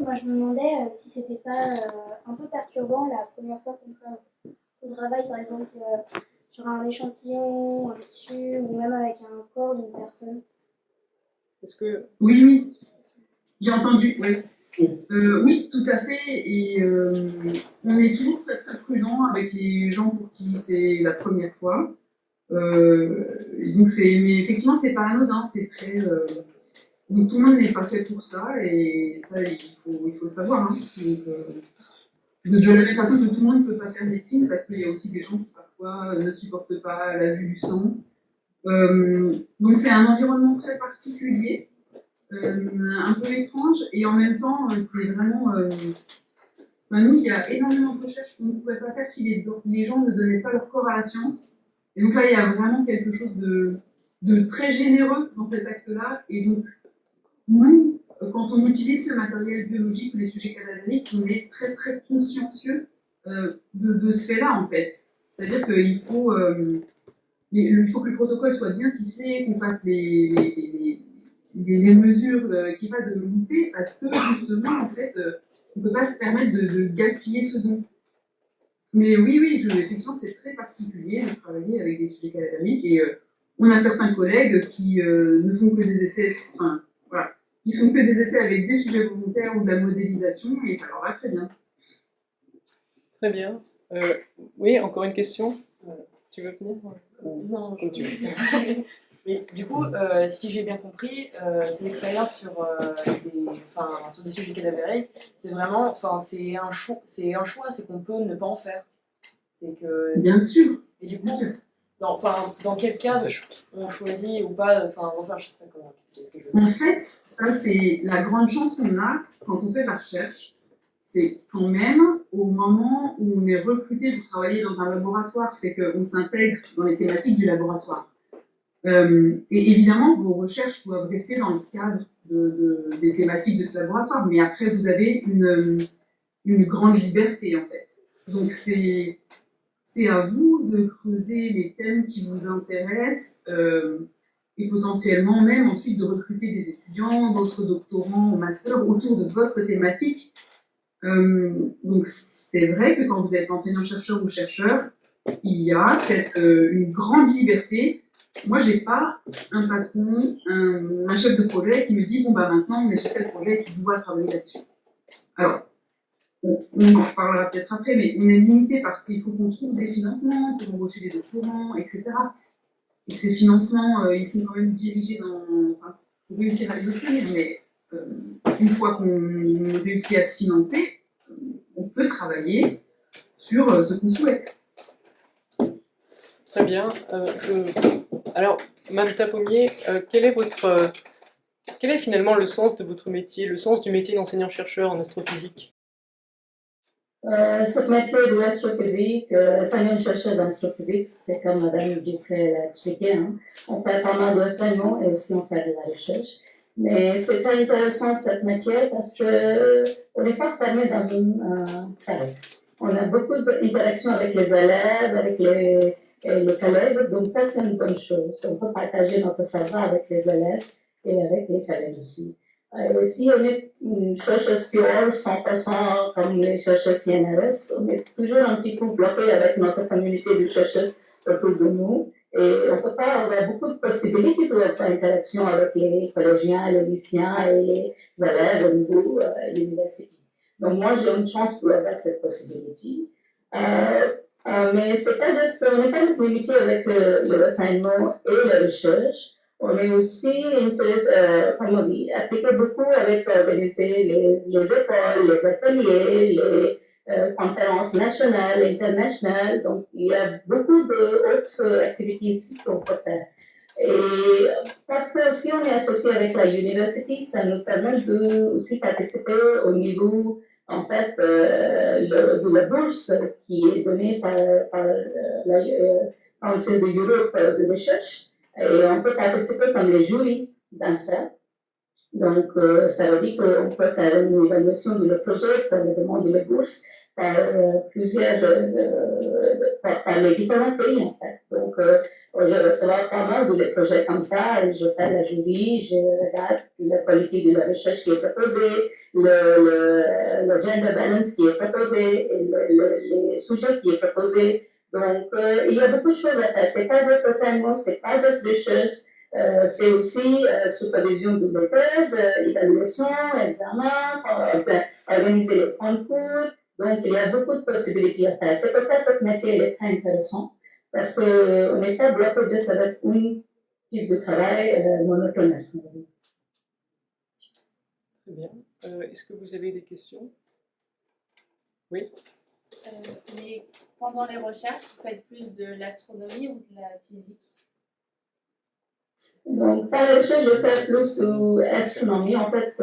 moi je me demandais si c'était pas un peu perturbant la première fois qu'on travaille, par exemple, sur un échantillon, un tissu, ou même avec un corps d'une personne. Est-ce que... Oui, oui, j'ai entendu, oui. Oui, tout à fait. Et on est toujours très, très prudent avec les gens pour qui c'est la première fois. Donc mais effectivement, c'est pas anodin, c'est très. Donc tout le monde n'est pas fait pour ça, et ça, il faut le savoir. Hein. Donc, de la même façon que tout le monde ne peut pas faire médecine, parce qu'il y a aussi des gens qui parfois ne supportent pas la vue du sang. Donc c'est un environnement très particulier, un peu étrange, et en même temps, c'est vraiment. Nous, il y a énormément de recherches qu'on ne pourrait pas faire si les gens ne donnaient pas leur corps à la science. Et donc là, il y a vraiment quelque chose de très généreux dans cet acte-là. Et donc, nous, quand on utilise ce matériel biologique ou les sujets cadavériques, on est très très consciencieux de ce fait-là, en fait. C'est-à-dire qu'il faut, il faut que le protocole soit bien ficelé, qu'on fasse les mesures qu'il n'y ait pas de louper, parce que justement, en fait, on ne peut pas se permettre de gaspiller ce don. Mais oui, effectivement, c'est très particulier de travailler avec des sujets cadavériques, et on a certains collègues qui ne font que des essais, enfin, voilà, qui font que des essais avec des sujets volontaires ou de la modélisation, et ça leur va très bien. Très bien. Oui, encore une question. Tu veux venir Non, comme tu veux. Mais du coup, si j'ai bien compris, ces expériences sur des sujets cadavériques, c'est vraiment, c'est un choix, c'est qu'on peut ne pas en faire. C'est que. Bien sûr. Et du coup, dans quel cas on choisit ou pas, je sais pas comment expliquer ce que je veux dire. En fait, ça c'est la grande chance qu'on a quand on fait de la recherche. C'est quand même au moment où on est recruté pour travailler dans un laboratoire, c'est qu'on s'intègre dans les thématiques du laboratoire. Et évidemment, vos recherches doivent rester dans le cadre des thématiques de ce laboratoire, mais après, vous avez une grande liberté, en fait. Donc, c'est à vous de creuser les thèmes qui vous intéressent, et potentiellement même ensuite de recruter des étudiants, d'autres doctorants ou masters autour de votre thématique. Donc, c'est vrai que quand vous êtes enseignant-chercheur ou chercheur, il y a une grande liberté. Moi, j'ai pas un patron, un chef de projet qui me dit bon maintenant on est sur tel projet, tu dois travailler là-dessus. Alors, on en reparlera peut-être après, mais on est limité parce qu'il faut qu'on trouve des financements pour embaucher des doctorants, etc. Et ces financements, ils sont quand même dirigés pour réussir à les obtenir, mais une fois qu'on réussit à se financer, on peut travailler sur ce qu'on souhaite. Très bien. Alors, Mme Pommier, quel est finalement le sens de votre métier, le sens du métier d'enseignant-chercheur en astrophysique? Ce métier de l'astrophysique, enseignant-chercheuse en astrophysique, c'est comme Mme Dupré l'a expliqué. Hein. On fait pas mal d'enseignement et aussi on fait de la recherche. Mais c'est très intéressant ce métier parce qu'on n'est pas fermé dans une salle. On a beaucoup d'interactions avec les élèves, avec les collègues, donc ça c'est une bonne chose. On peut partager notre savoir avec les élèves et avec les collègues aussi. Si on est une chercheuse pure, 100% comme les chercheuses CNRS, on est toujours un petit peu bloqué avec notre communauté de chercheuses autour de nous. Et on ne peut pas avoir beaucoup de possibilités d'interaction avec les collégiens, les lycéens et les élèves au niveau de l'université. Donc moi, j'ai une chance d'avoir cette possibilité. Mais c'est pas juste, on n'est pas juste limité avec l'enseignement et la recherche. On est aussi appliqué beaucoup avec organiser les écoles, les ateliers, les conférences nationales, internationales. Donc, il y a beaucoup d'autres activités qu'on peut faire. Et parce que aussi on est associé avec la université, ça nous permet de aussi participer au niveau, en fait, de la bourse qui est donnée par la Council de Europe de recherche. Et on peut participer comme les jurys dans ça. Donc, ça veut dire qu'on peut faire une évaluation de le projet pour la demande de la bourse par par les différents pays, en fait. Donc, je reçois pas mal de projets comme ça et je fais la jury, je regarde la qualité de la recherche qui est proposée, le gender balance qui est proposé, et les sujets qui est proposé. Donc, il y a beaucoup de choses à faire. C'est pas juste enseignement, c'est pas juste recherche, c'est aussi supervision de la thèse, évaluation, examen, organiser les concours. Donc, il y a beaucoup de possibilités à faire. C'est pour ça que ce métier est très intéressant, parce qu'on n'est pas bloqué juste avec un type de travail monotone. Très bien. Est-ce que vous avez des questions? Oui. Mais pendant les recherches, vous faites plus de l'astronomie ou de la physique? Donc, par la recherche, je fais plus d'astronomie. En fait,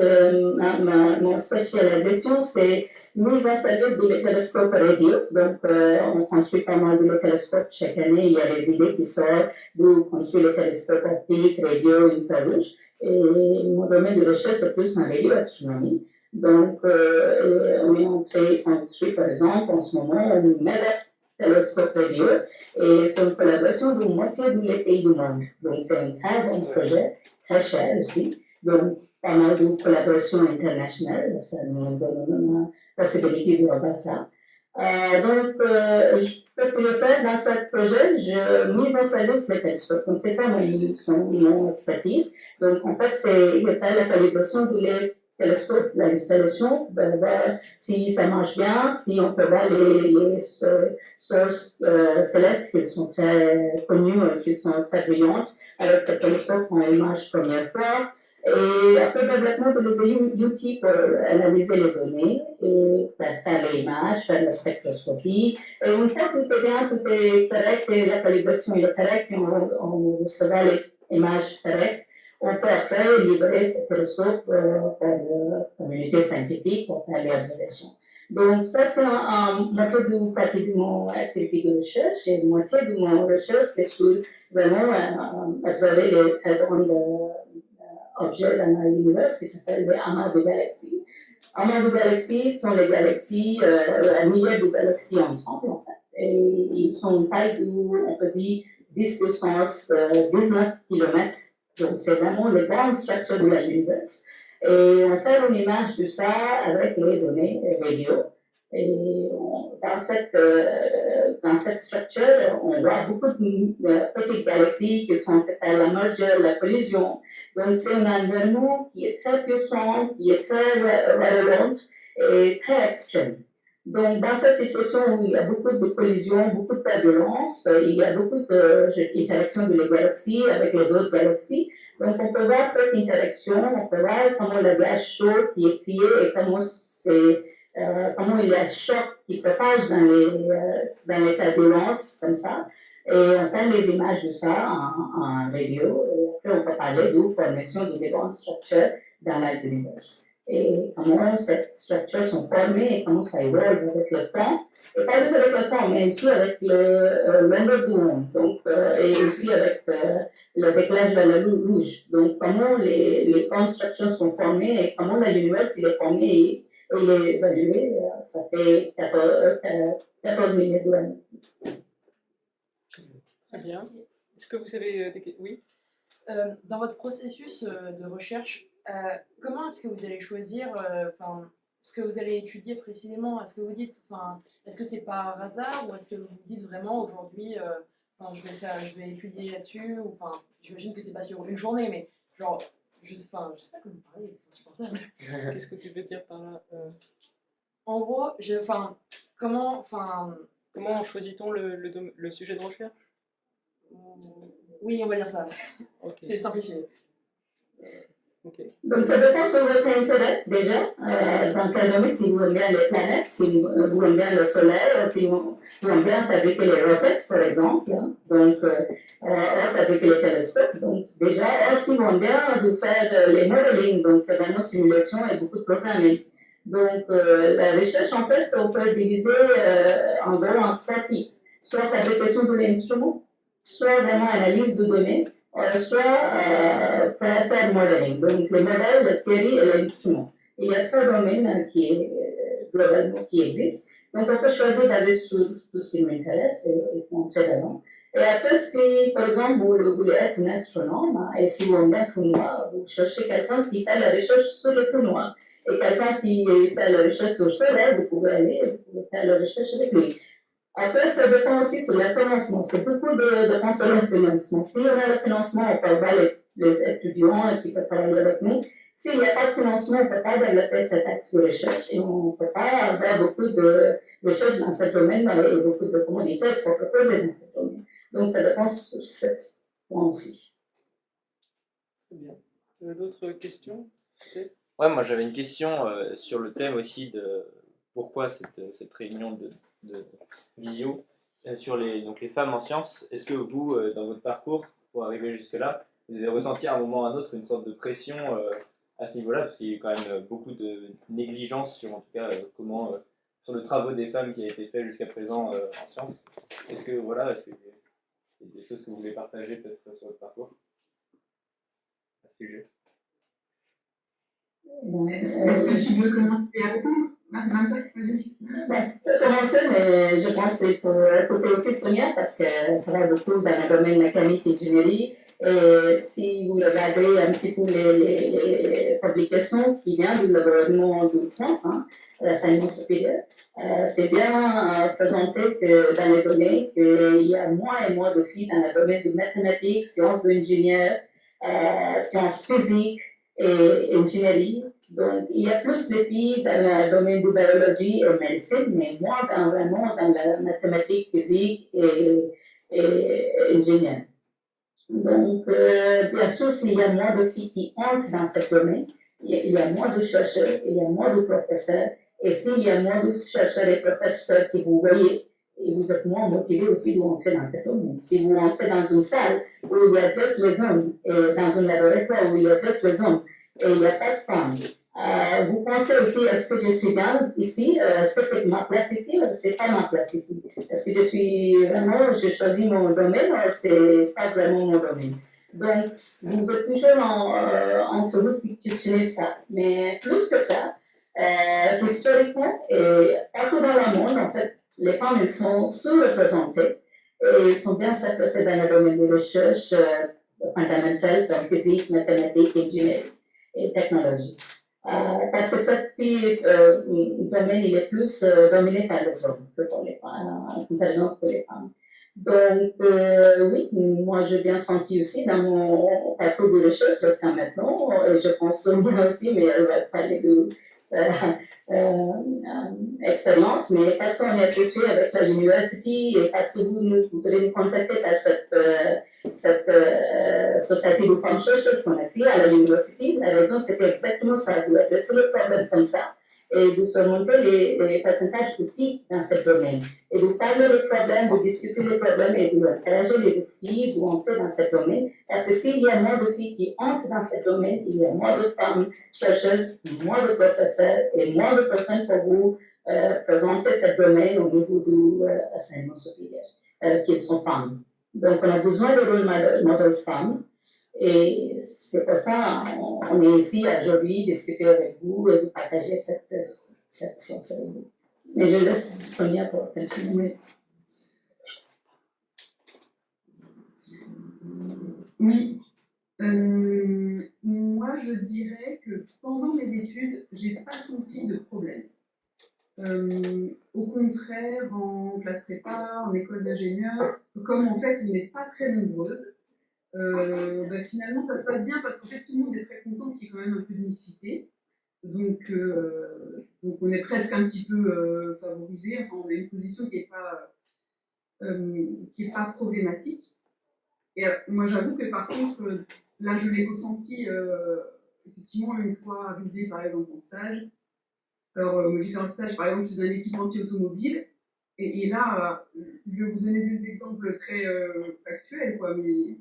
mon spécialisation, c'est mise en service de mes télescopes radio. Donc, on construit pas mal de télescopes chaque année. Il y a des idées qui sortent de construire les télescopes optiques, radio, infrarouge. Et mon domaine de recherche, c'est plus en radioastronomie. Donc, on est en train de construire, par exemple, en ce moment, on met télescope radio et c'est une collaboration de moitié de les pays du monde. Donc, c'est un très bon projet, très cher aussi. Donc, pas mal de collaborations internationales, ça nous donne la possibilité de voir ça. Donc, qu'est-ce que je fais dans ce projet? Je mise en service les télescopes. Donc, c'est ça mon expertise. Donc, en fait, c'est de faire la calibration de les télescopes, l'installation, voir si ça marche bien, si on peut voir les sources célestes qui sont très connues, qui sont très brillantes, avec ces télescopes qu'on image première fois. Et après, développement de les outils pour analyser les données et faire les images, faire la spectroscopie. Et une fois que tout est bien, tout est correct, et la calibration est correcte, et on recevra les images correctes, on peut après livrer ce télescope pour la communauté scientifique pour faire les observations. Donc, ça, c'est un moitié de partie de mon activité de recherche, et moitié de mon recherche, c'est sur vraiment observer les très grands objets dans l'univers qui s'appellent les amas de galaxies. Amas de galaxies sont les galaxies, un millier de galaxies ensemble, en fait. Et ils sont une taille de, on peut dire, 10 puissance 19 km. Donc, c'est vraiment les grandes structures de l'univers. Et on fait une image de ça avec les données radio. Et dans cette structure, on voit beaucoup de petites galaxies qui sont faites à la merger, la collision. Donc, c'est un environnement qui est très puissant, qui est très relevant et très extrême. Donc, dans cette situation où il y a beaucoup de collisions, beaucoup de turbulences, il y a beaucoup d'interactions de les galaxies avec les autres galaxies. Donc, on peut voir cette interaction, on peut voir comment le gaz chaud qui est crié et comment il y a le choc qui propage dans les turbulences, comme ça. Et on fait les images de ça en radio. Et après, on peut parler de formation de grandes structures dans l'univers. Et comment ces structures sont formées et comment ça évolue avec le temps. Et pas juste avec le temps, mais aussi avec le longueur du monde. Donc, et aussi avec le décalage vers la rouge. Donc, comment les constructions sont formées et comment l'univers est formé et il est évalué. Ça fait 14 millions d'années. Très bien. Est-ce que vous avez des questions? Oui. Dans votre processus de recherche, comment est-ce que vous allez choisir ce que vous allez étudier précisément? Est-ce que vous dites, est-ce que c'est par hasard ou est-ce que vous vous dites vraiment aujourd'hui, je vais étudier là-dessus, ou j'imagine que c'est pas sur une journée, mais genre, je sais pas comment vous parlez, c'est insupportable. Qu'est-ce que tu veux dire par là? En gros, comment choisit-on le sujet de recherche? Oui, on va dire ça. Okay. C'est simplifié. Okay. Donc, ça dépend sur votre intérêt, déjà. Dans quel domaine, si vous aimez bien les planètes, si vous aimez bien le soleil, si vous aimez bien fabriquer les roquettes, par exemple. Donc, fabriquer les télescopes. Donc, déjà, si vous aimez bien de faire les modeling, donc c'est vraiment simulation et beaucoup de programming. Donc, la recherche, en fait, on peut diviser en gros en trois types. Soit fabrication de l'instrument, soit vraiment analyse de données, soit faire modeling. Donc, le modèle, la théorie et l'instrument. Il y a trois domaines globalement qui existent. Donc, on peut choisir basé sur tout ce qui m'intéresse et il faut entrer dedans. Et après, si, par exemple, vous voulez être un astronome, hein, et si vous avez un trou noir, vous cherchez quelqu'un qui fait la recherche sur le trou noir. Et quelqu'un qui fait la recherche sur le soleil, vous pouvez aller, vous pouvez faire la recherche avec lui. Après, ça dépend aussi sur le financement. C'est beaucoup de penser sur le financement. Si on a le financement, on peut avoir les étudiants qui peuvent travailler avec nous. S'il n'y a pas de financement, on ne peut pas développer cet axe de recherche et on ne peut pas avoir beaucoup de recherche dans ce domaine et beaucoup de communautés pour proposer dans ce domaine. Donc, ça dépend sur ce point aussi. Très bien. D'autres questions peut-être? Ouais, moi j'avais une question sur le thème aussi de pourquoi cette réunion de visio sur donc les femmes en sciences. Est-ce que vous, dans votre parcours, pour arriver jusque-là, vous avez ressenti à un moment ou à un autre une sorte de pression à ce niveau-là, parce qu'il y a eu quand même beaucoup de négligence sur en tout cas sur le travail des femmes qui a été fait jusqu'à présent en sciences. Est-ce qu'il y a des choses que vous voulez partager peut-être sur votre parcours à ce sujet? Est-ce que tu veux commencer à répondre? Mamta, vas-y. Je peux commencer, mais je pense que c'est pour écouter aussi Sonia, parce qu'elle travaille beaucoup dans le domaine mécanique et ingénierie. Et si vous regardez un petit peu les publications qui viennent du gouvernement de France, hein, l'enseignement supérieur, c'est bien présenté que dans les données qu'il y a moins et moins de filles dans le domaine de mathématiques, sciences de l'ingénieur, sciences physiques et ingénierie. Donc, il y a plus de filles dans le domaine de biologie et médecine, mais moins vraiment dans la mathématique, physique et ingénieur. Donc, bien sûr, s'il y a moins de filles qui entrent dans ce domaine, il y a moins de chercheurs, il y a moins de professeurs, et s'il y a moins de chercheurs et professeurs que vous voyez, et vous êtes moins motivés aussi d'entrer dans ce domaine. Si vous entrez dans une salle où il y a juste les hommes, et dans un laboratoire où il y a juste les hommes, et il n'y a pas de femmes, vous pensez aussi, est-ce que je suis bien ici? Est-ce que c'est ma place ici ou c'est pas ma place ici? Est-ce que je choisis mon domaine ou c'est pas vraiment mon domaine? Donc, vous êtes toujours entre vous qui questionnez ça. Mais plus que ça, historiquement, et partout dans le monde, en fait, les femmes, elles sont sous-représentées et elles sont bien s'adresser dans le domaine de recherche fondamentale comme physique, mathématiques, ingénierie et technologie. Parce que cette domaine, il est plus dominé par les hommes que par les femmes, en comparaison que les femmes. Donc, oui, moi, j'ai bien senti aussi dans mon parcours de recherche jusqu'à maintenant, et je pense Sonia aussi, mais elle va parler de sa expérience, mais parce qu'on est associé avec l'université et parce que vous allez nous contacter par cette société de femmes chercheuses qu'on a créée à l'université, la raison c'était exactement ça, de adresser le problème comme ça et de surmonter les pourcentages de filles dans ce domaine et de parler des problèmes, de discuter les problèmes et d'encourager les filles d'entrer dans ce domaine parce que s'il y a moins de filles qui entrent dans ce domaine, il y a moins de femmes chercheuses, moins de professeurs et moins de personnes pour vous présenter ce domaine au niveau de l'enseignement supérieur, qu'ils sont femmes. Donc, on a besoin de rôle modèle femmes. Et c'est pour ça qu'on est ici aujourd'hui, discuter avec vous et de partager cette science avec vous. Mais je laisse Sonia pour continuer. Oui. Moi, je dirais que pendant mes études, j'ai pas senti de problème. Au contraire, en classe prépa, en école d'ingénieur, comme en fait on n'est pas très nombreuses, finalement ça se passe bien parce qu'en fait tout le monde est très content qu'il y ait quand même un peu de mixité. Donc on est presque un petit peu favorisé, enfin on a une position qui est pas problématique. Et moi j'avoue que par contre, là je l'ai ressenti effectivement une fois arrivé par exemple en stage. Alors, j'ai fait un stage, par exemple, chez un équipementier automobile. Et là, je vais vous donner des exemples très factuels, quoi, mais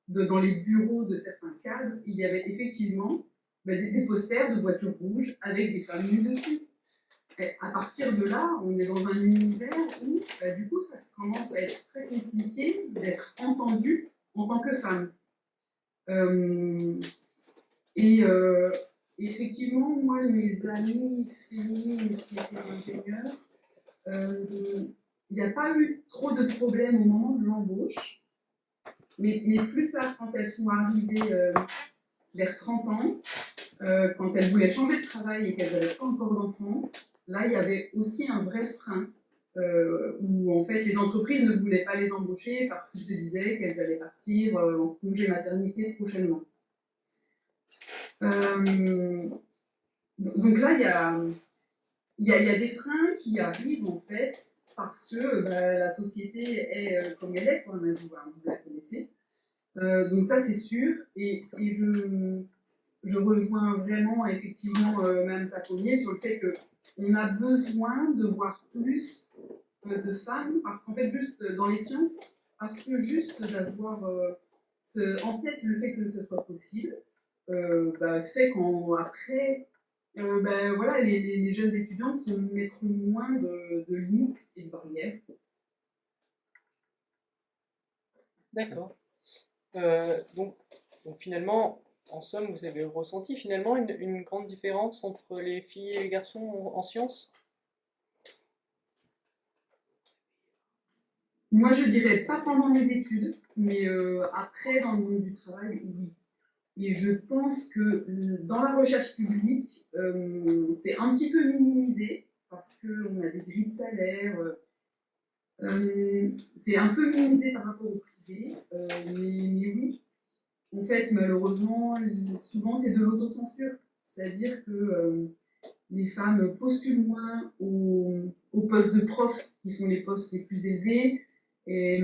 dans les bureaux de certains cadres, il y avait effectivement des posters de voitures rouges avec des femmes nues dessus. Et à partir de là, on est dans un univers où, du coup, ça commence à être très compliqué d'être entendu en tant que femme. Effectivement, moi, mes amies féminines qui étaient ingénieures, il n'y a pas eu trop de problèmes au moment de l'embauche. Mais plus tard, quand elles sont arrivées vers 30 ans, quand elles voulaient changer de travail et qu'elles n'avaient pas encore d'enfants, là, il y avait aussi un vrai frein. Où en fait les entreprises ne voulaient pas les embaucher parce qu'ils se disaient qu'elles allaient partir en congé maternité prochainement. Donc là, il y a des freins qui arrivent en fait parce que la société est comme elle est, quoi, mais vous la connaissez. Donc ça, c'est sûr. Et je rejoins vraiment effectivement Mme Taconnier sur le fait qu'on a besoin de voir plus de femmes, parce qu'en fait, juste dans les sciences, parce que juste d'avoir en tête le fait que ce soit possible, fait qu'après, voilà, les jeunes étudiantes se mettront moins de limites et de barrières. D'accord. Donc finalement, en somme, vous avez ressenti finalement une grande différence entre les filles et les garçons en sciences? Moi, je dirais pas pendant mes études, mais après, dans le monde du travail, oui. Et je pense que dans la recherche publique, c'est un petit peu minimisé parce qu'on a des grilles de salaire. C'est un peu minimisé par rapport au privé, mais oui. En fait, malheureusement, souvent c'est de l'autocensure. C'est-à-dire que les femmes postulent moins aux postes de prof, qui sont les postes les plus élevés. Et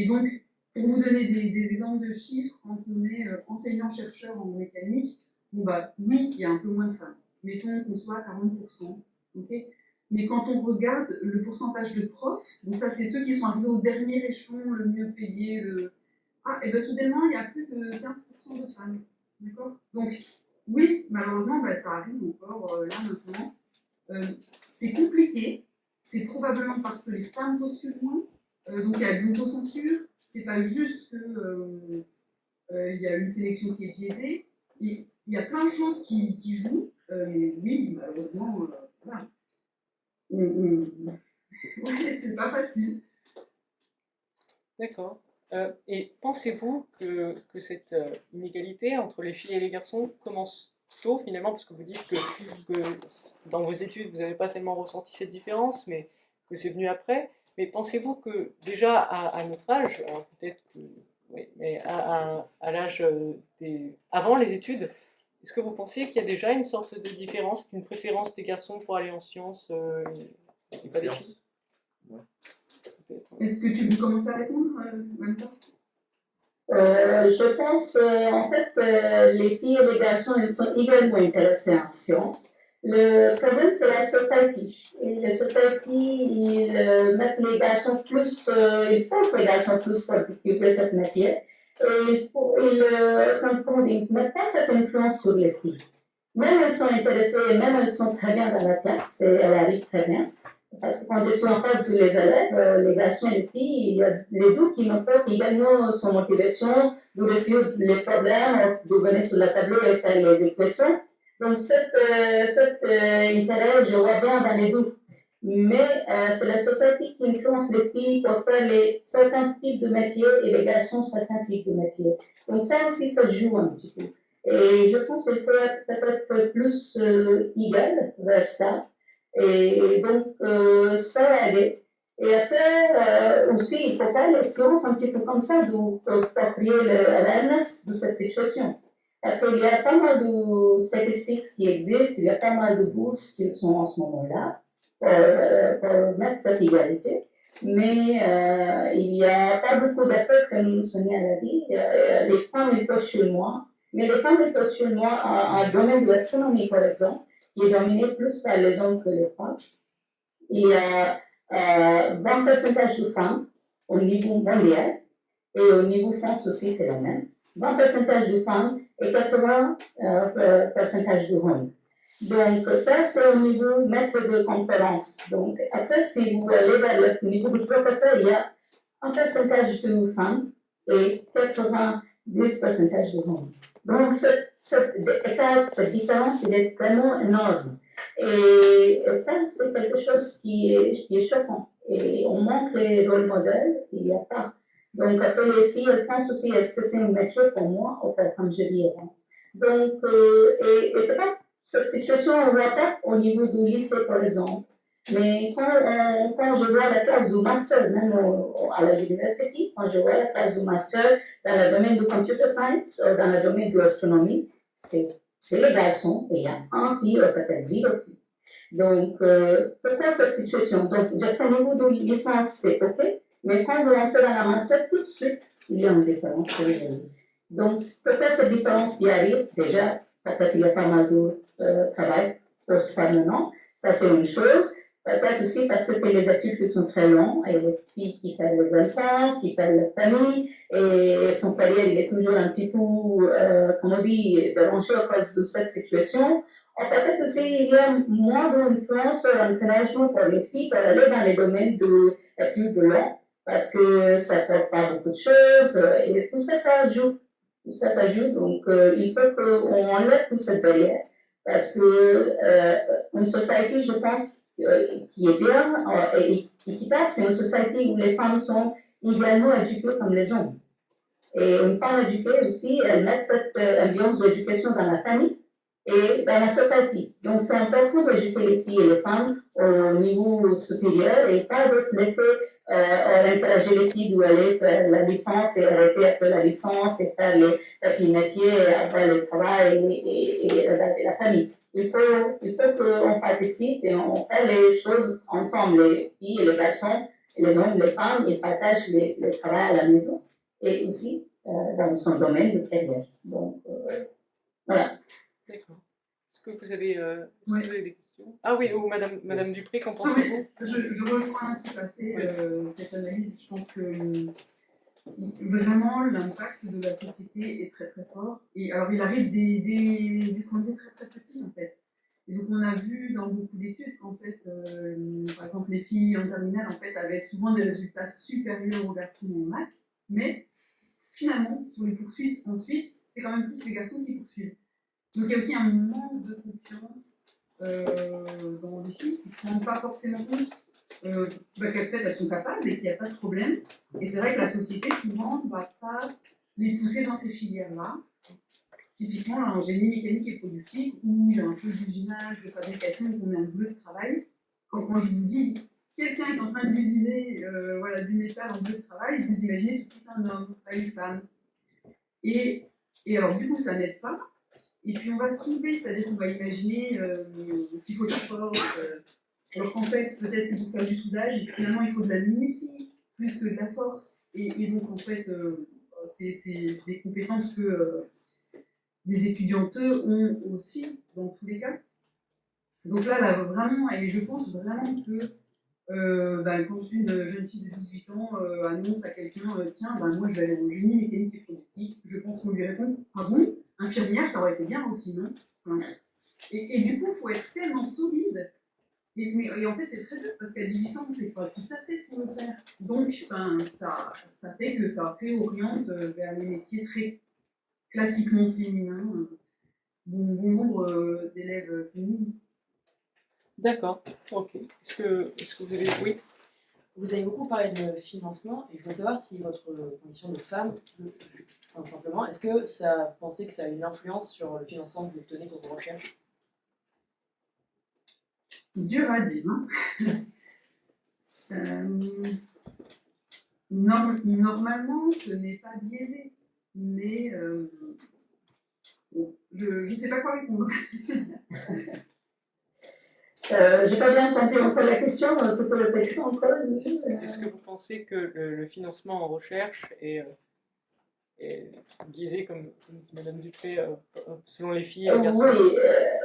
donc, pour vous donner des exemples de chiffres, quand on est enseignant-chercheur en mécanique, oui, il y a un peu moins de femmes. Mettons qu'on soit à 40%. Okay, mais quand on regarde le pourcentage de profs, donc ça, c'est ceux qui sont arrivés au dernier échelon, le mieux payé, et bien soudainement, il y a plus de 15% de femmes. D'accord ? Donc, oui, malheureusement, ça arrive encore là maintenant. C'est compliqué. C'est probablement parce que les femmes postulent moins. Donc, il y a de l'autocensure. C'est pas juste que il y a une sélection qui est biaisée. Il y a plein de choses qui jouent. Mais oui, malheureusement, voilà. Ouais, c'est pas facile. D'accord. Et pensez-vous que cette inégalité entre les filles et les garçons commence tôt finalement, parce que vous dites que dans vos études vous n'avez pas tellement ressenti cette différence, mais que c'est venu après. Mais pensez-vous que déjà à notre âge, alors peut-être que oui, mais à l'âge avant les études, est-ce que vous pensez qu'il y a déjà une sorte de différence, une préférence des garçons pour aller en sciences et pas des filles? Ouais. Est-ce que tu veux commencer à répondre maintenant? Je pense, en fait, les filles et les garçons, ils sont également intéressés en sciences. Le problème, c'est la société. Et la société, ils mettent les garçons plus, ils forcent les garçons plus pour occuper cette matière. Et ils ne mettent pas cette influence sur les filles. Même elles sont intéressées, même elles sont très bien dans la classe, et elles arrivent très bien. Parce que quand je suis en face de les élèves, les garçons et les filles, il y a les deux qui n'ont pas également son motivation de résoudre les problèmes, de venir sur la tableau et faire les équations. Donc, cet intérêt, je vois bien dans les deux. Mais c'est la société qui influence les filles pour faire certains types de métiers et les garçons certains types de métiers. Donc, ça aussi, ça joue un petit peu. Et je pense qu'il faudrait peut-être plus égal vers ça. Et donc, ça va aider. Et après, aussi, il faut faire les sciences un petit peu comme ça pour créer l'awareness de cette situation. Parce qu'il y a pas mal de statistiques qui existent, il y a pas mal de bourses qui sont en ce moment-là pour mettre cette égalité. Mais il n'y a pas beaucoup d'efforts, comme Sonia l'a dit. Les femmes, elles postulent moins. Mais les femmes, elles postulent moins en domaine de l'astronomie, par exemple, qui est dominé plus par les hommes que les femmes. Il y a un bon pourcentage de femmes au niveau mondial et au niveau France aussi, c'est la même. Bon pourcentage de femmes et 80% de hommes. Donc, ça, c'est au niveau maître de conférence. Donc, après, si vous allez vers le niveau du professeur, il y a un pourcentage de femmes et 90% de hommes. Donc, cette différence, elle est vraiment énorme. Et ça, c'est quelque chose qui est choquant. Et on manque les rôles modèles, il n'y a pas. Donc, après, les filles, elles pensent aussi, est-ce que c'est un métier pour moi, ou pas, comme je dis avant. Donc, et c'est pas cette situation, on ne voit pas au niveau du lycée, par exemple. Mais quand je vois la classe du master, même à l'université, quand je vois la classe du master dans le domaine du computer science, ou dans le domaine de l'astronomie, c'est les garçons, et il y a un fille, ou peut-être 0 filles. Donc, pourquoi cette situation? Donc, juste au niveau de licence, c'est OK, mais quand vous entrez dans la master, tout de suite, il y a une différence. Donc, pourquoi cette différence qui arrive? Déjà, peut-être qu'il y a pas mal de travail post-permanent, ça c'est une chose. Peut-être aussi parce que c'est les études qui sont très longues, et les filles qui perdent les enfants, qui perdent la famille, et son carrière il est toujours un petit peu, comme on dit, dérangé à cause de cette situation. Ou peut-être aussi il y a moins d'influence ou d'encouragement pour les filles pour aller dans les domaines d'études de longues, parce que ça ne porte pas beaucoup de choses, et tout ça, ça joue. Tout ça, ça joue. Donc, il faut qu'on enlève toute cette barrière, parce que une société, je pense, qui est bien et équitable, c'est une société où les femmes sont également éduquées comme les hommes. Et une femme éduquée aussi, elle met cette ambiance d'éducation dans la famille et dans la société. Donc, c'est important d'éduquer les filles et les femmes au niveau supérieur et pas juste laisser encourager les filles d'aller faire la licence et arrêter après la licence et faire les petits métiers et après le travail et la famille. Il faut qu'on participe et on fait les choses ensemble, les filles et les garçons, les hommes, les femmes, ils partagent le travail à la maison et aussi dans son domaine de carrière. Donc, voilà. D'accord. Est-ce que vous avez des questions? Ah oui, ou Madame Dupré, qu'en pensez-vous? Je rejoins tout à fait cette analyse. Je pense que vraiment l'impact de la société est très très fort. Et alors il arrive des candidats très très petits en fait. Et donc on a vu dans beaucoup d'études qu'en fait, par exemple les filles en terminale en fait avaient souvent des résultats supérieurs aux garçons en maths, mais finalement sur les poursuites ensuite c'est quand même plus les garçons qui poursuivent. Donc il y a aussi un manque de confiance dans les filles qui ne se rendent pas forcément compte qu'elles sont capables et qu'il n'y a pas de problème. Et c'est vrai que la société souvent ne va pas les pousser dans ces filières-là. Typiquement en génie mécanique et productique où il y a un peu d'usinage, de fabrication, où on est en bleu de travail. Quand je vous dis quelqu'un est en train d'usiner du métal en bleu de travail, vous imaginez tout de suite un homme, pas une femme. Et alors du coup ça n'aide pas. Et puis on va se tromper, c'est-à-dire qu'on va imaginer qu'il faut de la force, alors qu'en fait, peut-être que pour faire du soudage, finalement il faut de la minutie plus que de la force. Et donc en fait, c'est des compétences que les étudiantes ont aussi, dans tous les cas. Donc là vraiment, et je pense vraiment que quand une jeune fille de 18 ans annonce à quelqu'un tiens, moi je vais aller en génie mécanique et productique, je pense qu'on lui répond ah bon, infirmière ça aurait été bien aussi, non? Et du coup il faut être tellement solide et en fait c'est très dur parce qu'à 18 ans c'est pas tout à fait ce qu'on veut faire, donc ça fait que ça réoriente vers les métiers très classiquement féminins, bon nombre d'élèves féminines. D'accord, ok. Est-ce que vous avez... Oui. Vous avez beaucoup parlé de financement et je voulais savoir si votre condition de femme, simplement, est-ce que vous pensez que ça a une influence sur le financement que vous obtenez pour vos recherches? Dur à dire. Normalement, ce n'est pas biaisé, mais je ne sais pas quoi répondre. J'ai pas bien compris encore la question, tu peux répéter encore? Est-ce que vous pensez que le financement en recherche est biaisé, comme dit Madame Dupré, selon les filles et les garçons? Oui,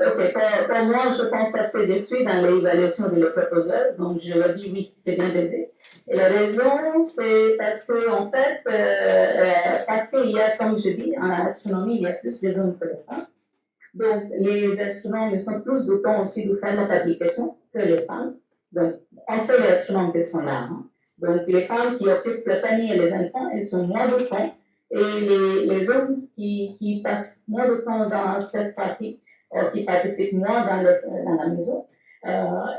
ok. Pour moi, je pense que c'est déçu dans l'évaluation de le proposeur, donc je leur dis oui, c'est bien biaisé. Et la raison, c'est parce que, en fait, parce qu'il y a, comme je dis, en astronomie, il y a plus des hommes que des femmes. Donc, les astronomes, ils ont plus de temps aussi de faire la publication que les femmes. Donc, entre les astronomes qui sont là. Donc, les femmes qui occupent la famille et les enfants, elles ont moins de temps. Et les hommes qui passent moins de temps dans cette partie, qui participent moins dans la maison.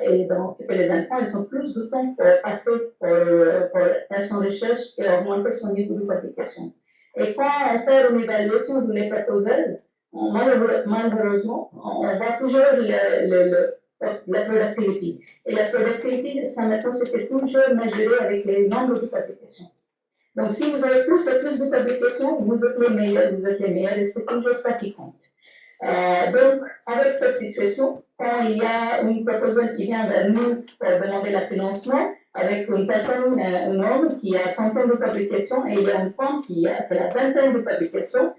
Et donc, les enfants, ils ont plus de temps pour passer, pour faire son recherche et augmenter son niveau de publication. Et quand on fait une évaluation de les proposals, malheureusement, on voit toujours la productivité. Et la productivité, ça maintenant, c'était toujours mesuré avec les nombres de publications. Donc, si vous avez plus et plus de publications, vous êtes les meilleurs, et c'est toujours ça qui compte. Donc, avec cette situation, quand il y a une proposition qui vient vers nous pour demander le financement, avec une personne, un homme qui a centaines de publications et il y a une femme qui a la vingtaine de publications,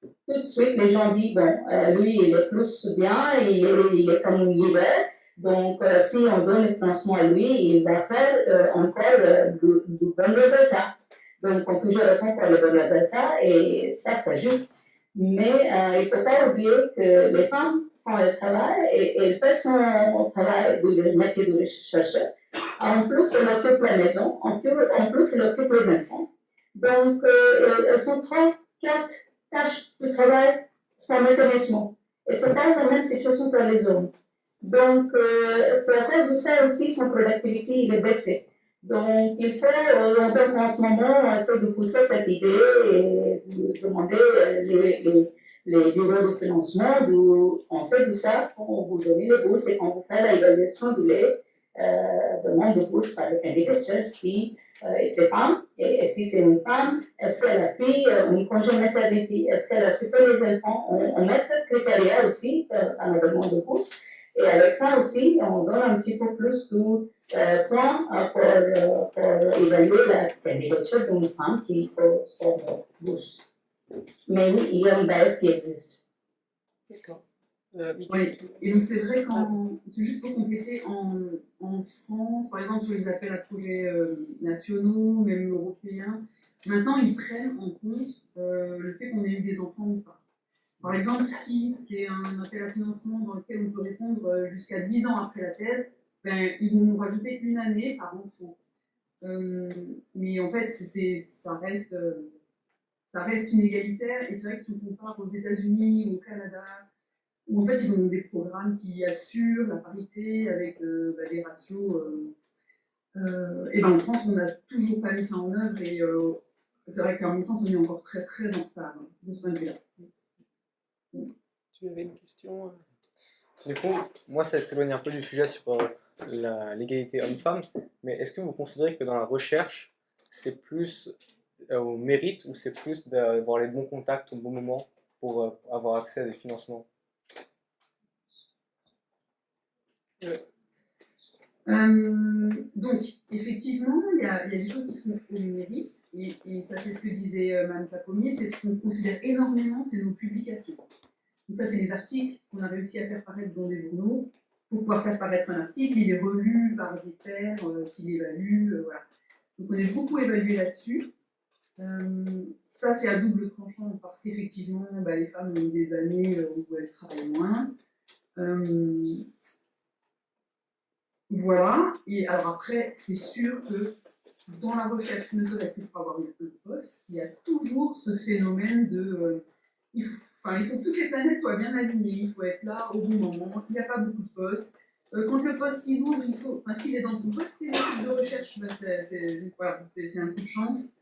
tout de suite, les gens disent, bon, lui, il est plus bien, il est comme un leader, donc si on donne le financement à lui, il va faire encore de bons résultats. Donc, on toujours attend pour les bons résultats et ça joue. Mais il ne faut pas oublier que les femmes, quand elles travaillent, elles font son travail de métier de chercheur. En plus, elles occupent la maison, en plus, elles occupent les enfants. Donc, elles ont 3-4 tâches de travail simultanément. Et ce n'est pas la même situation pour les hommes. Donc, c'est à cause de ça aussi, son productivité est baissée. Donc, il faut, en ce moment, essayer de pousser cette idée et de demander les bureaux de financement, on sait tout ça, quand vous donnez les bourses et quand vous faites l'évaluation de les demandes de bourse par le candidature, si c'est femme, et si c'est une femme, est-ce qu'elle a pris une congé maternité, est-ce qu'elle a occupé les enfants, on met ce critère aussi dans la demande de bourse. Et avec ça aussi, on donne un petit peu plus de points pour évaluer la candidature d'une femme qui pose pour bourse. Mais oui, il y a une base qui existe. D'accord. Oui, et donc c'est vrai juste pour compléter, en France, par exemple sur les appels à projets nationaux, même européens, maintenant ils prennent en compte le fait qu'on ait eu des enfants ou pas. Par exemple, si c'est un appel à financement dans lequel on peut répondre jusqu'à 10 ans après la thèse, ben, ils vont nous rajouter une année par enfant. Mais en fait, ça reste inégalitaire. Et c'est vrai que si on compare aux États-Unis, au Canada, où en fait ils ont des programmes qui assurent la parité avec des ratios. Et ben en France, on n'a toujours pas mis ça en œuvre. Et c'est vrai qu'à mon sens, on est encore très très en retard de ce point de vue-là. Tu avais une question Du coup, moi, ça s'éloigne un peu du sujet sur l'égalité homme-femme, mais est-ce que vous considérez que dans la recherche, c'est plus au mérite ou c'est plus d'avoir les bons contacts au bon moment pour avoir accès à des financements? Donc, effectivement, il y a des choses qui sont au mérite, et ça, c'est ce que disait Mme Tapomier, c'est ce qu'on considère énormément, c'est nos publications. Donc, ça, c'est les articles qu'on a réussi à faire paraître dans des journaux. Pour pouvoir faire paraître un article, il est relu par des pairs qui l'évaluent, voilà. Donc, on est beaucoup évalué là-dessus. Ça, c'est à double tranchant, parce qu'effectivement, les femmes ont des années où elles travaillent moins. Voilà, et alors après, c'est sûr que dans la recherche, ne serait-ce que pour avoir un peu de poste, il y a toujours ce phénomène de. Il faut que toutes les planètes soient bien alignées, il faut être là au bon moment, il n'y a pas beaucoup de postes. Quand le poste il ouvre, s'il est dans votre thématique de recherche, c'est un coup de chance.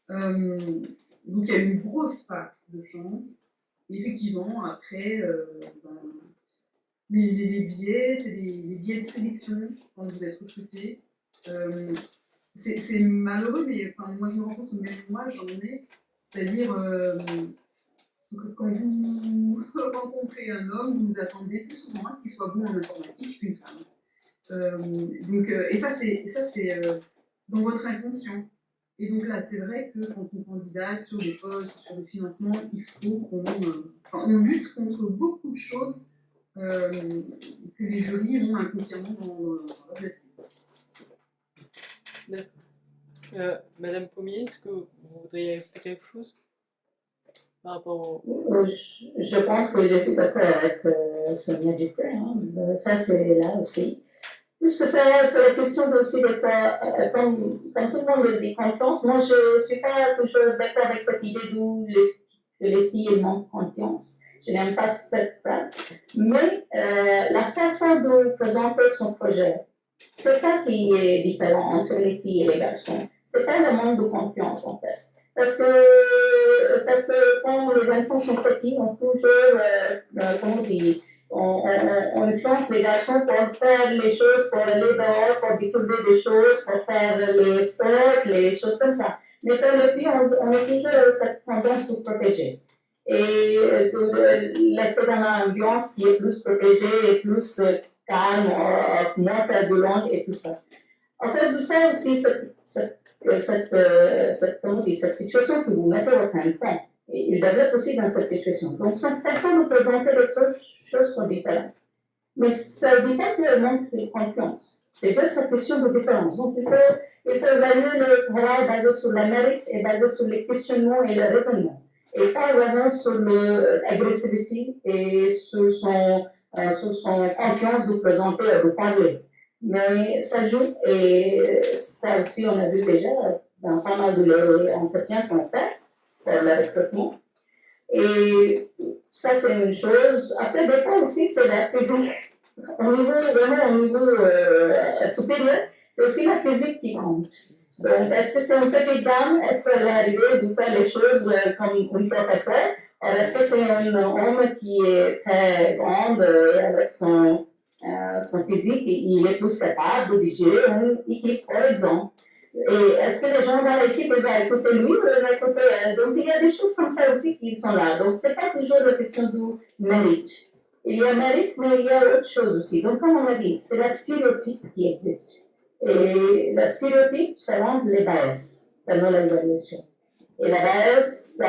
Donc il y a une grosse part de chance. Et effectivement, après. Les biais, c'est les biais de sélection quand vous êtes recruté. C'est malheureux, mais moi je me rends compte que même moi j'en ai. C'est-à-dire, quand vous rencontrez un homme, vous vous attendez plus souvent à ce qu'il soit bon en informatique qu'une femme. Et ça, c'est dans votre inconscient. Et donc là, c'est vrai que quand on candidate sur des postes, sur des financements, il faut qu'on lutte contre beaucoup de choses. Que les jurys ont inconsciemment dans leur esprit. D'accord. Madame Pommier, est-ce que vous voudriez ajouter quelque chose par rapport Je pense que je suis d'accord avec Sonia Dupré. Ça, c'est là aussi. Puisque c'est la question aussi des fois, comme tout le monde le dit, confiance. Moi, je ne suis pas toujours d'accord avec cette idée que les filles manquent confiance. Je n'aime pas cette phrase. Mais la façon de présenter son projet, c'est ça qui est différent entre les filles et les garçons. C'est pas le manque de confiance, en fait. Parce que quand les enfants sont petits, on toujours, comment dire, on influence les garçons pour faire les choses, pour aller dehors, pour découvrir des choses, pour faire les sports, les choses comme ça. Mais pour les filles, on est toujours cette tendance de protéger. Et de laisser dans une ambiance qui est plus protégée et plus calme, moins turbulente et tout ça. En cause de ça aussi, cette situation que vous mettez votre enfant, il développe aussi dans cette situation. Donc, son façon de présenter les choses sont différentes. Mais ça ne dit pas qu'il manque de confiance. C'est juste une question de différence. Donc, il faut évaluer le travail basé sur la mérite et basé sur les questionnements et le raisonnement. Et pas vraiment sur l'agressivité et sur son confiance de présenter et de parler. Mais ça joue, et ça aussi, on a vu déjà dans pas mal d'entretiens qu'on fait pour le recrutement. Et ça, c'est une chose. Après, des fois aussi, c'est la physique. Vraiment au niveau supérieur, c'est aussi la physique qui compte. Donc, est-ce que c'est une petite dame? Est-ce qu'elle est arrivée de faire les choses comme une professeure? Ou est-ce que c'est un homme qui est très grand avec son physique et il est plus capable de gérer une équipe, par exemple? Et est-ce que les gens dans l'équipe vont écouter lui ou vont écouter elle? Donc, il y a des choses comme ça aussi qui sont là. Donc, ce n'est pas toujours la question du mérite. Il y a mérite, mais il y a autre chose aussi. Donc, comme on a dit, c'est la stéréotype qui existe. Et la stéréotype, ça rend les bias dans l'évaluation. Et la bias,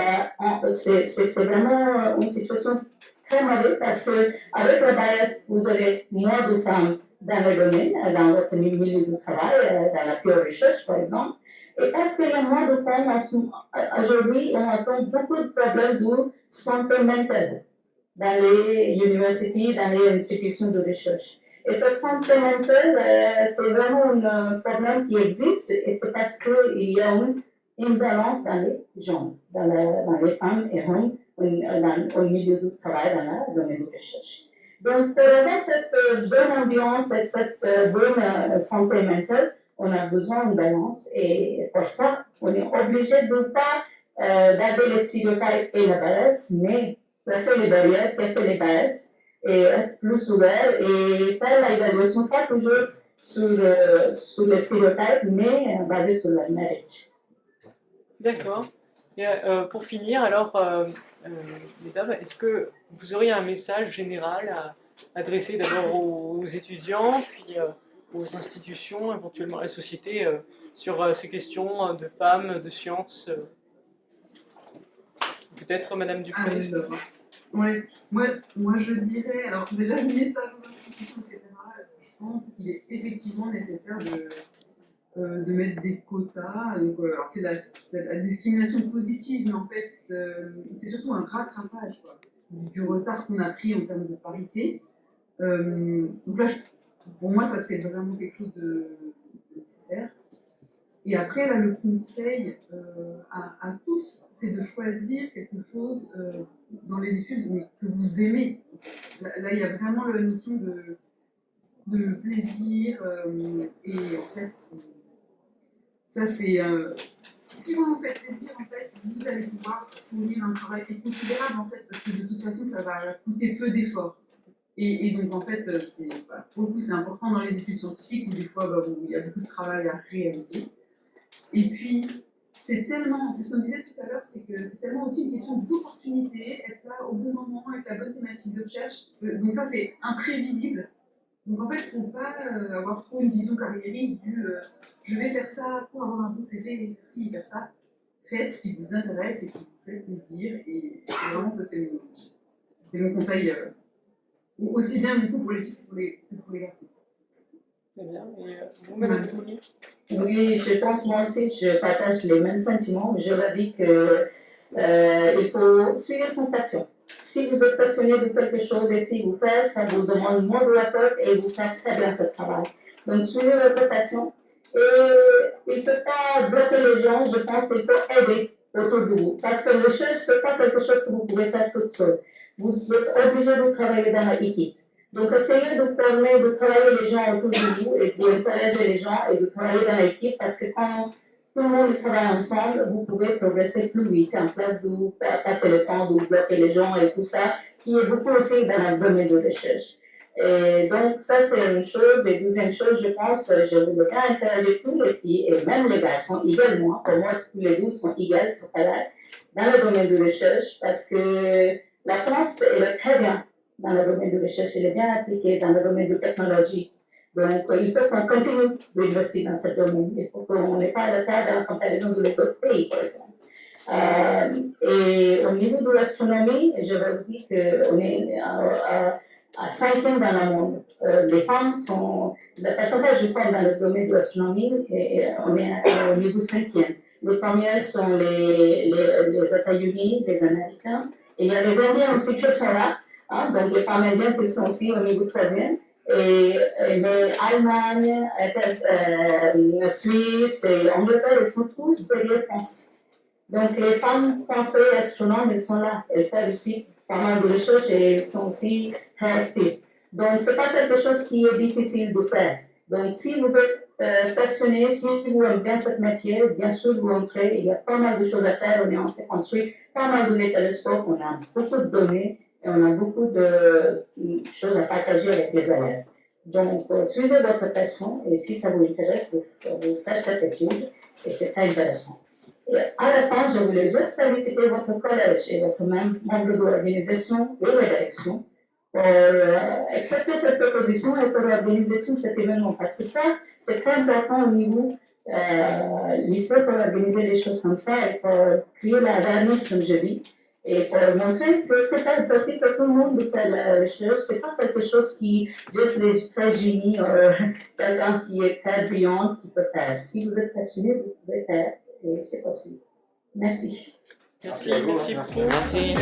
c'est vraiment une situation très mauvaise parce qu'avec la bias, vous avez moins de femmes dans le domaine, dans votre milieu de travail, dans la pure recherche, par exemple. Et parce qu'il y a moins de femmes, aujourd'hui, on entend beaucoup de problèmes de santé mentale dans les universités, dans les institutions de recherche. Et cette santé mentale, c'est vraiment un problème qui existe et c'est parce qu'il y a une imbalance dans les gens, dans les femmes et hommes, au milieu du travail, dans le domaine de recherche. Donc, pour avoir cette bonne ambiance et cette bonne santé mentale, on a besoin d'une balance et pour ça, on est obligé de ne pas garder les stéréotypes et la balance, mais casser les barrières, casser les bases et être plus ouvert et faire l'évaluation pas toujours sur les stéréotypes, mais basée sur la mérite. D'accord. Et, pour finir, alors, mesdames, est-ce que vous auriez un message général à adresser d'abord aux étudiants, puis aux institutions, éventuellement à la société, sur ces questions de femmes, de sciences Peut-être Madame Dupré. Ouais, moi je dirais, alors déjà le message aux institutions, etc., je pense qu'il est effectivement nécessaire de mettre des quotas. Donc, alors c'est la discrimination positive, mais en fait, c'est surtout un rattrapage quoi, du retard qu'on a pris en termes de parité. Donc là, pour moi, ça c'est vraiment quelque chose de nécessaire. Et après, là, le conseil à tous, c'est de choisir quelque chose dans les études que vous aimez. Là, il y a vraiment la notion de plaisir. Et en fait, ça, c'est. Si vous vous faites plaisir, en fait, vous allez pouvoir fournir un travail qui est considérable, en fait, parce que de toute façon, ça va coûter peu d'efforts. Et donc, en fait, pour le coup, c'est important dans les études scientifiques où des fois, il y a beaucoup de travail à réaliser. Et puis, c'est ce qu'on disait tout à l'heure, c'est que c'est tellement aussi une question d'opportunité, être là au bon moment, avec la bonne thématique de recherche. Donc ça, c'est imprévisible. Donc en fait, il ne faut pas avoir trop une vision carriériste du je vais faire ça pour avoir un bon CV, faire ci, faire ça. Faites ce qui vous intéresse et qui vous fait plaisir. Et vraiment, ça, c'est mon conseil, aussi bien du coup pour les filles que pour les garçons. Très bien. Et vous, Madame Dupré ? Oui, je pense moi aussi, je partage les mêmes sentiments. Je leur dis qu'il faut suivre son passion. Si vous êtes passionné de quelque chose et si vous faites, ça vous demande moins de effort et vous faites très bien ce travail. Donc, suivez votre passion. Et il ne faut pas bloquer les gens, je pense qu'il faut aider autour de vous. Parce que le recherche, ce n'est pas quelque chose que vous pouvez faire toute seule. vous êtes obligé de travailler dans l'équipe. Donc, essayez de former, de travailler les gens autour de vous et d'encourager les gens et de travailler dans l'équipe parce que quand tout le monde travaille ensemble, vous pouvez progresser plus vite en place de passer le temps de bloquer les gens et tout ça, qui est beaucoup aussi dans le domaine de recherche. Et donc, ça, c'est une chose. Et deuxième chose, je pense, je voudrais encourager tous les filles et même les garçons également. Pour moi, tous les deux sont égaux, sont pareils, dans le domaine de recherche parce que la France, elle est très bien dans le domaine de recherche, elle est bien appliquée dans le domaine de technologie. Donc, il faut qu'on continue d'investir dans ce domaine. Il faut qu'on n'ait pas le cas dans la comparaison de les autres pays, par exemple. Et au niveau de l'astronomie, je vais vous dire qu'on est à 5e dans le monde. Les femmes sont, le pourcentage de femmes dans le domaine de l'astronomie, on est au niveau 5e. Les premières sont les États-Unis, les Américains. Et il y a les Indiens aussi qui sont là. Hein, donc les femmes indiennes qui sont aussi au niveau 3e. Et l'Allemagne, Suisse et Angleterre, ils sont tous derrière France. Donc les femmes françaises astronomes, elles sont là. Elles font aussi pas mal de recherches et elles sont aussi très actives. Donc ce n'est pas quelque chose qui est difficile de faire. Donc si vous êtes passionné, si vous aimez bien cette matière, bien sûr vous entrez. Il y a pas mal de choses à faire. On est en train de construire pas mal de télescopes. On a beaucoup de données. Et on a beaucoup de choses à partager avec les élèves. Donc, suivez votre passion et si ça vous intéresse, vous faites cette étude et c'est très intéressant. Et à la fin, je voulais juste féliciter votre collège et votre membre de l'organisation et la direction pour accepter cette proposition et pour l'organisation de cet événement parce que ça, c'est très important au niveau lycée pour organiser les choses comme ça et pour créer la awareness, comme je dis. Et pour montrer que c'est pas possible pour tout le monde de faire la recherche, c'est pas quelque chose qui juste les très génies ou quelqu'un qui est très brillant qui peut faire. Si vous êtes passionné, vous pouvez faire et c'est possible. Merci. Merci beaucoup. Merci.